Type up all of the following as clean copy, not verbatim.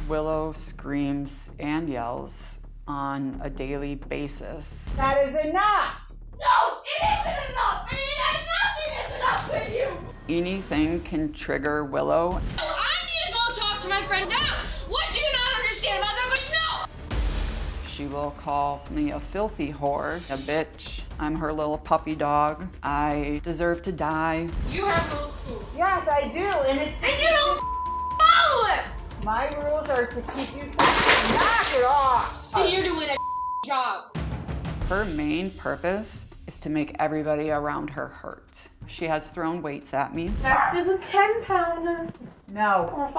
Willow screams and yells on a daily basis. That is enough! No, it isn't enough! Nothing is enough with you! Anything can trigger Willow. I need to go talk to my friend now! What do you not understand about that? But no! She will call me a filthy whore, a bitch. I'm her little puppy dog. I deserve to die. You have rules too. Yes, I do, and it's... And you don't follow it! My rules are to keep you safe. Knock it off! And you're doing a job. Her main purpose is to make everybody around her hurt. She has thrown weights at me. Next is a 10-pounder. No. Or a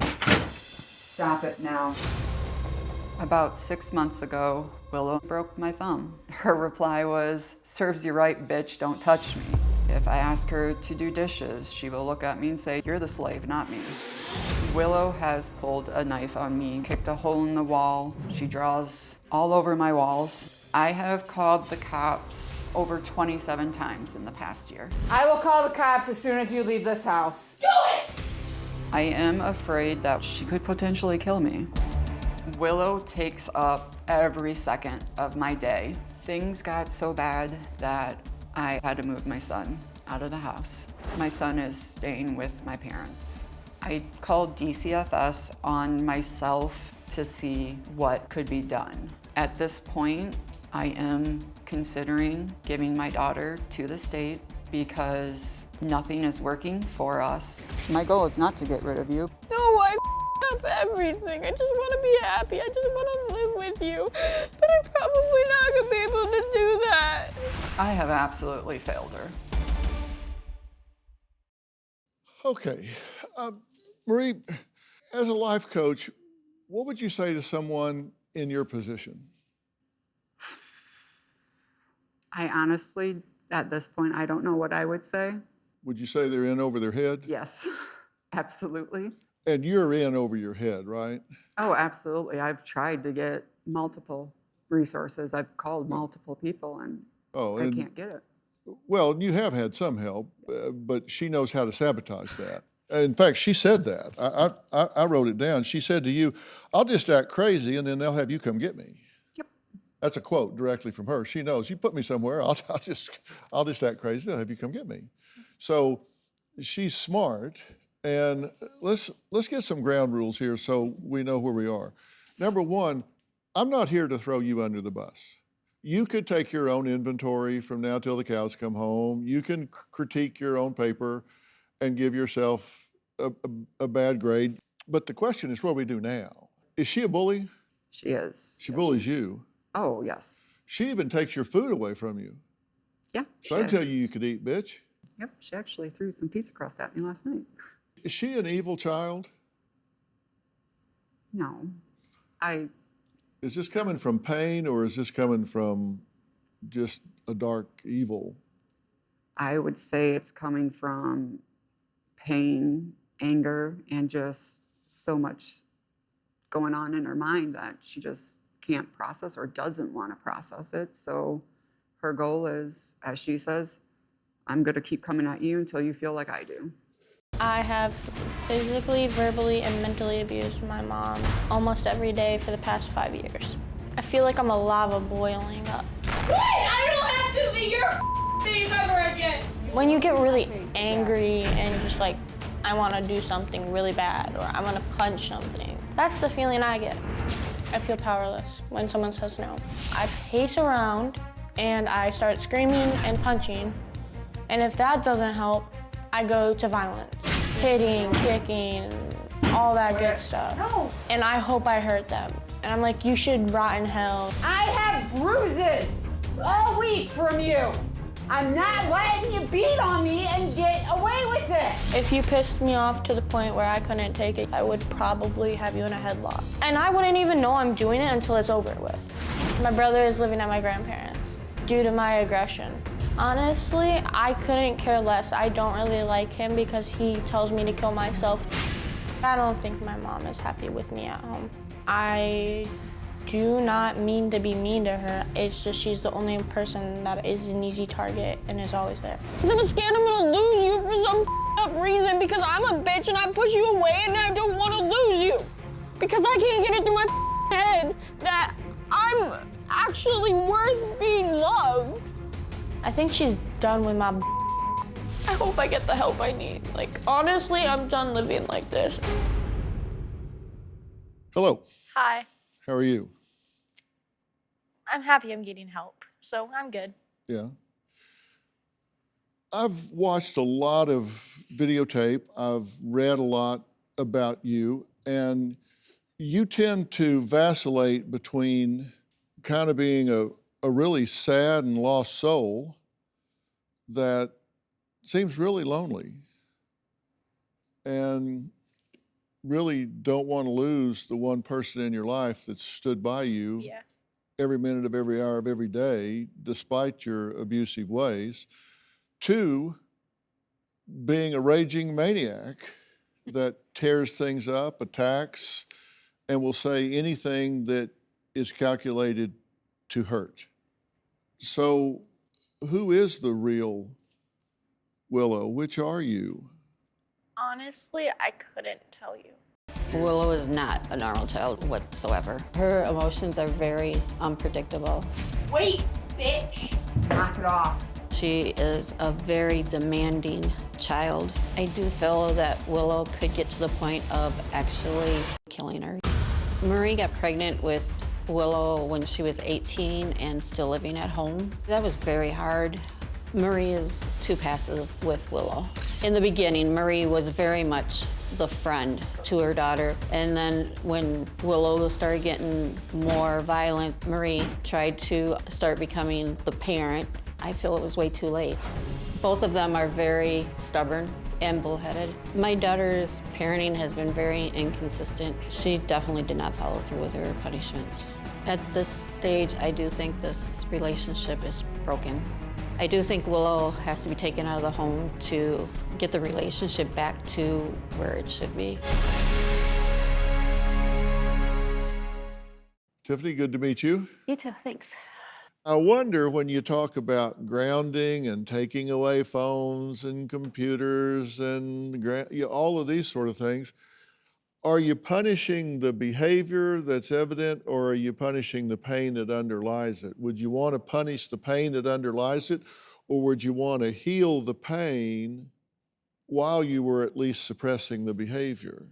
5. Stop it now. About 6 months ago, Willow broke my thumb. Her reply was, "Serves you right, bitch, don't touch me." If I ask her to do dishes, she will look at me and say, "You're the slave, not me." Willow has pulled a knife on me, kicked a hole in the wall. She draws all over my walls. I have called the cops over 27 times in the past year. I will call the cops as soon as you leave this house. Do it! I am afraid that she could potentially kill me. Willow takes up every second of my day. Things got so bad that I had to move my son out of the house. My son is staying with my parents. I called DCFS on myself to see what could be done. At this point, I am considering giving my daughter to the state because nothing is working for us. My goal is not to get rid of you. No, I up everything. I just want to be happy. I just want to live with you. But I'm probably not going to be able to do that. I have absolutely failed her. Okay. Marie, as a life coach, what would you say to someone in your position? I honestly, at this point, I don't know what I would say. Would you say they're in over their head? Yes, absolutely. And you're in over your head, right? Oh, absolutely. I've tried to get multiple resources. I've called multiple people and I can't get it. Well, you have had some help, but she knows how to sabotage that. In fact, she said that. I wrote it down. She said to you, "I'll just act crazy and then they'll have you come get me." Yep. That's a quote directly from her. She knows. You put me somewhere, I'll just act crazy, they'll have you come get me. So she's smart, and let's get some ground rules here so we know where we are. Number one, I'm not here to throw you under the bus. You could take your own inventory from now till the cows come home. You can critique your own paper and give yourself a bad grade. But the question is, what do we do now? Is she a bully? She is. She bullies you. Oh, yes. She even takes your food away from you. Yeah. So I tell you could eat, bitch. Yep, she actually threw some pizza crust at me last night. Is she an evil child? No. Is this coming from pain or is this coming from just a dark evil? I would say it's coming from pain, anger, and just so much going on in her mind that she just can't process or doesn't want to process it. So her goal is, as she says, I'm going to keep coming at you until you feel like I do. I have physically, verbally, and mentally abused my mom almost every day for the past 5 years. I feel like I'm a lava boiling up. Wait, I don't have to see your face ever again! When you get really angry and you're just like, I want to do something really bad, or I want to punch something, that's the feeling I get. I feel powerless when someone says no. I pace around and I start screaming and punching, and if that doesn't help, I go to violence. Hitting, kicking, all that good stuff. No. And I hope I hurt them. And I'm like, you should rot in hell. I have bruises all week from you. I'm not letting you beat on me and get away with it. If you pissed me off to the point where I couldn't take it, I would probably have you in a headlock. And I wouldn't even know I'm doing it until it's over with. My brother is living at my grandparents' due to my aggression. Honestly, I couldn't care less. I don't really like him because he tells me to kill myself. I don't think my mom is happy with me at home. I do not mean to be mean to her. It's just she's the only person that is an easy target and is always there. I'm scared I'm gonna lose you for some up reason because I'm a bitch and I push you away and I don't want to lose you. because I can't get it through my head that I'm actually worth being loved. I think she's done with my I hope I get the help I need. Like, honestly, I'm done living like this. Hello. Hi. How are you? I'm happy I'm getting help, so I'm good. Yeah. I've watched a lot of videotape. I've read a lot about you, and you tend to vacillate between kind of being a really sad and lost soul that seems really lonely and really don't want to lose the one person in your life that stood by you every minute of every hour of every day, despite your abusive ways, to being a raging maniac that tears things up, attacks, and will say anything that is calculated to hurt. So who is the real Willow? Which are you? Honestly, I couldn't tell you. Willow is not a normal child whatsoever. Her emotions are very unpredictable. Wait, bitch. Knock it off. She is a very demanding child. I do feel that Willow could get to the point of actually killing her. Marie got pregnant with Willow when she was 18 and still living at home. That was very hard. Marie is too passive with Willow. In the beginning, Marie was very much the friend to her daughter. And then when Willow started getting more violent, Marie tried to start becoming the parent. I feel it was way too late. Both of them are very stubborn and bullheaded. My daughter's parenting has been very inconsistent. She definitely did not follow through with her punishments. At this stage, I do think this relationship is broken. I do think Willow has to be taken out of the home to get the relationship back to where it should be. Tiffany, good to meet you. You too, thanks. I wonder when you talk about grounding and taking away phones and computers and all of these sort of things, are you punishing the behavior that's evident, or are you punishing the pain that underlies it? Would you want to punish the pain that underlies it, or would you want to heal the pain while you were at least suppressing the behavior?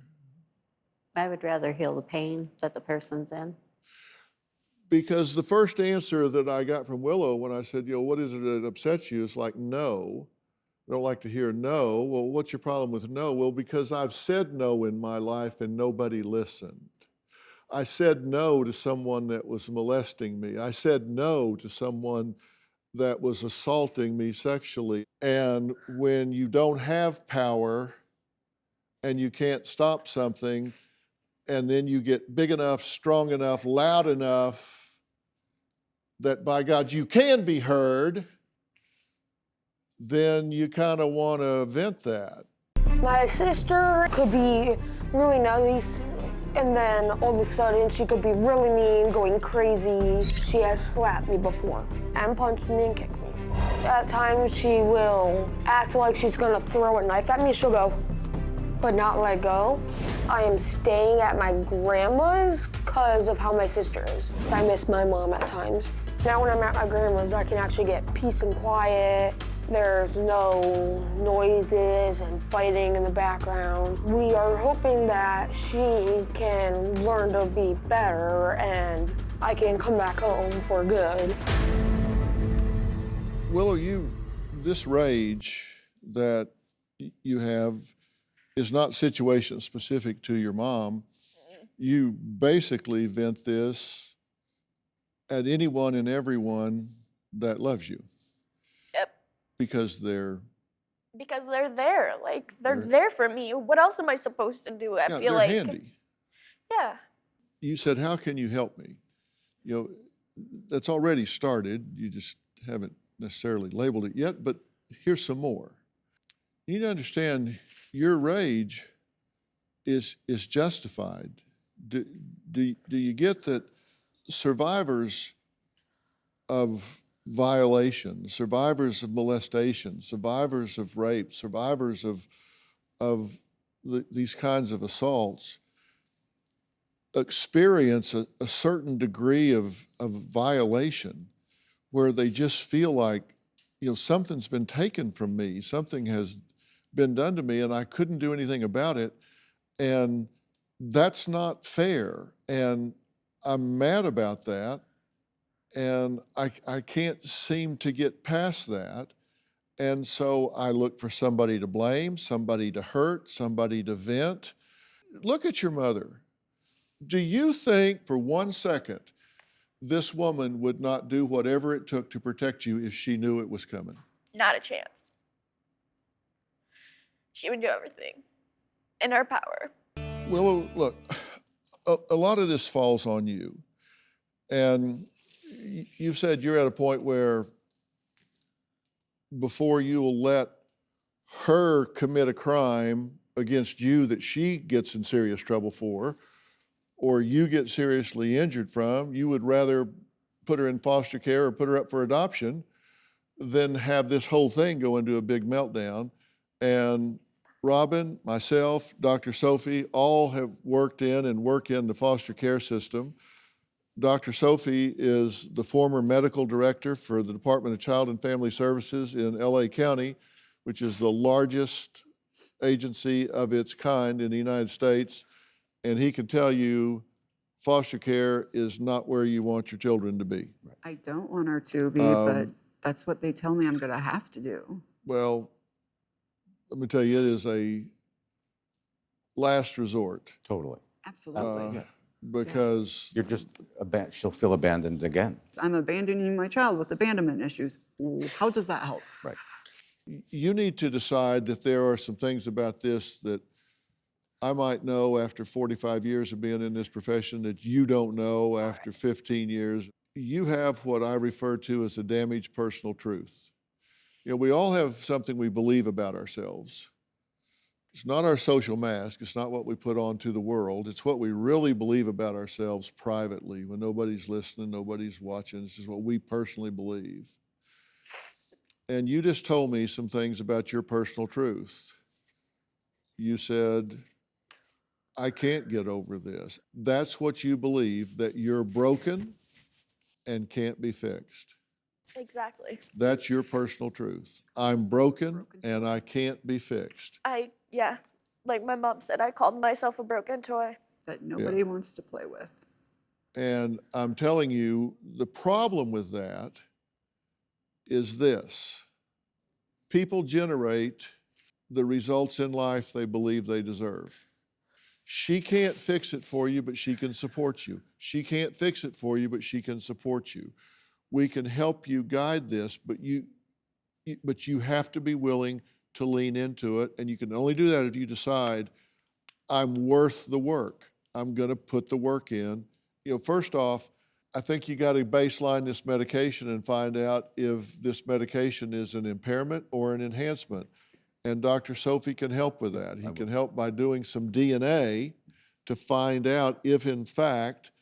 I would rather heal the pain that the person's in. Because the first answer that I got from Willow when I said, what is it that upsets you? It's like, no. I don't like to hear no. Well, what's your problem with no? Well, because I've said no in my life and nobody listened. I said no to someone that was molesting me. I said no to someone that was assaulting me sexually. And when you don't have power and you can't stop something, and then you get big enough, strong enough, loud enough that by God you can be heard, then you kind of want to vent that. My sister could be really nice, and then all of a sudden she could be really mean, going crazy. She has slapped me before and punched me and kicked me. At times she will act like she's gonna throw a knife at me. She'll go, but not let go. I am staying at my grandma's because of how my sister is. I miss my mom at times. Now when I'm at my grandma's, I can actually get peace and quiet. There's no noises and fighting in the background. We are hoping that she can learn to be better and I can come back home for good. Willow, this rage that you have is not situation specific to your mom. You basically vent this at anyone and everyone that loves you. Yep. Because they're there. Like, they're there for me. What else am I supposed to do? I feel like. They're handy. Yeah. You said, how can you help me? That's already started. You just haven't necessarily labeled it yet, but here's some more. You need to understand your rage is justified. Do you get that survivors of violation, survivors of molestation, survivors of rape, survivors of these kinds of assaults experience a certain degree of violation where they just feel like, something's been taken from me, something has been done to me and I couldn't do anything about it. And that's not fair. And I'm mad about that. And I can't seem to get past that. And so I look for somebody to blame, somebody to hurt, somebody to vent. Look at your mother. Do you think for 1 second this woman would not do whatever it took to protect you if she knew it was coming? Not a chance. She would do everything in her power. Willow, look, a lot of this falls on you. And you've said you're at a point where before you will let her commit a crime against you that she gets in serious trouble for, or you get seriously injured from, you would rather put her in foster care or put her up for adoption than have this whole thing go into a big meltdown. And Robin, myself, Dr. Sophie, all have worked in and work in the foster care system. Dr. Sophie is the former medical director for the Department of Child and Family Services in LA County, which is the largest agency of its kind in the United States. And he can tell you foster care is not where you want your children to be. I don't want her to be, but that's what they tell me I'm going to have to do. Well, let me tell you, it is a last resort. Totally. Absolutely. Because You're just, she'll feel abandoned again. I'm abandoning my child with abandonment issues. How does that help? Right. you need to decide that there are some things about this that I might know after 45 years of being in this profession that you don't know after 15 years. You have what I refer to as a damaged personal truth. You know, we all have something we believe about ourselves. It's not our social mask. It's not what we put on to the world. It's what we really believe about ourselves privately when nobody's listening, nobody's watching. This is what we personally believe. And you just told me some things about your personal truth. You said, I can't get over this. That's what you believe, that you're broken and can't be fixed. Exactly. That's your personal truth. I'm broken and I can't be fixed. Yeah, like my mom said, I called myself a broken toy. That nobody wants to play with. And I'm telling you, the problem with that is this. People generate the results in life they believe they deserve. She can't fix it for you, but she can support you. She can't fix it for you, but she can support you. We can help you guide this, but you have to be willing to lean into it, and you can only do that if you decide, I'm worth the work. I'm gonna put the work in. You know, first off, I think you gotta baseline this medication and find out if this medication is an impairment or an enhancement. And Dr. Sophie can help with that. He can help by doing some DNA to find out if in fact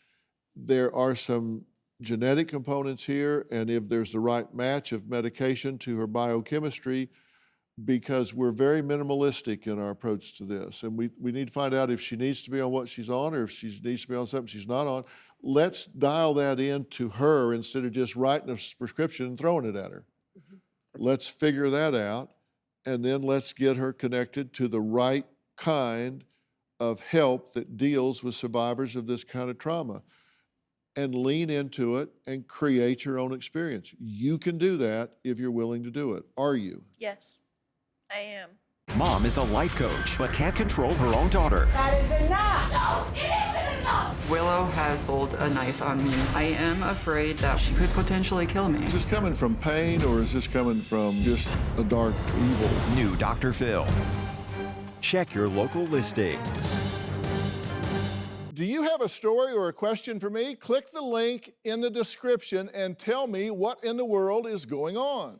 there are some genetic components here and if there's the right match of medication to her biochemistry, because we're very minimalistic in our approach to this. And we need to find out if she needs to be on what she's on or if she needs to be on something she's not on. Let's dial that in to her instead of just writing a prescription and throwing it at her. Let's figure that out, and then let's get her connected to the right kind of help that deals with survivors of this kind of trauma. And lean into it and create your own experience. You can do that if you're willing to do it. Are you? Yes, I am. Mom is a life coach, but can't control her own daughter. That is enough. No, it isn't enough. Willow has pulled a knife on me. I am afraid that she could potentially kill me. Is this coming from pain or is this coming from just a dark evil? New Dr. Phil. Check your local listings. Do you have a story or a question for me? Click the link in the description and tell me what in the world is going on.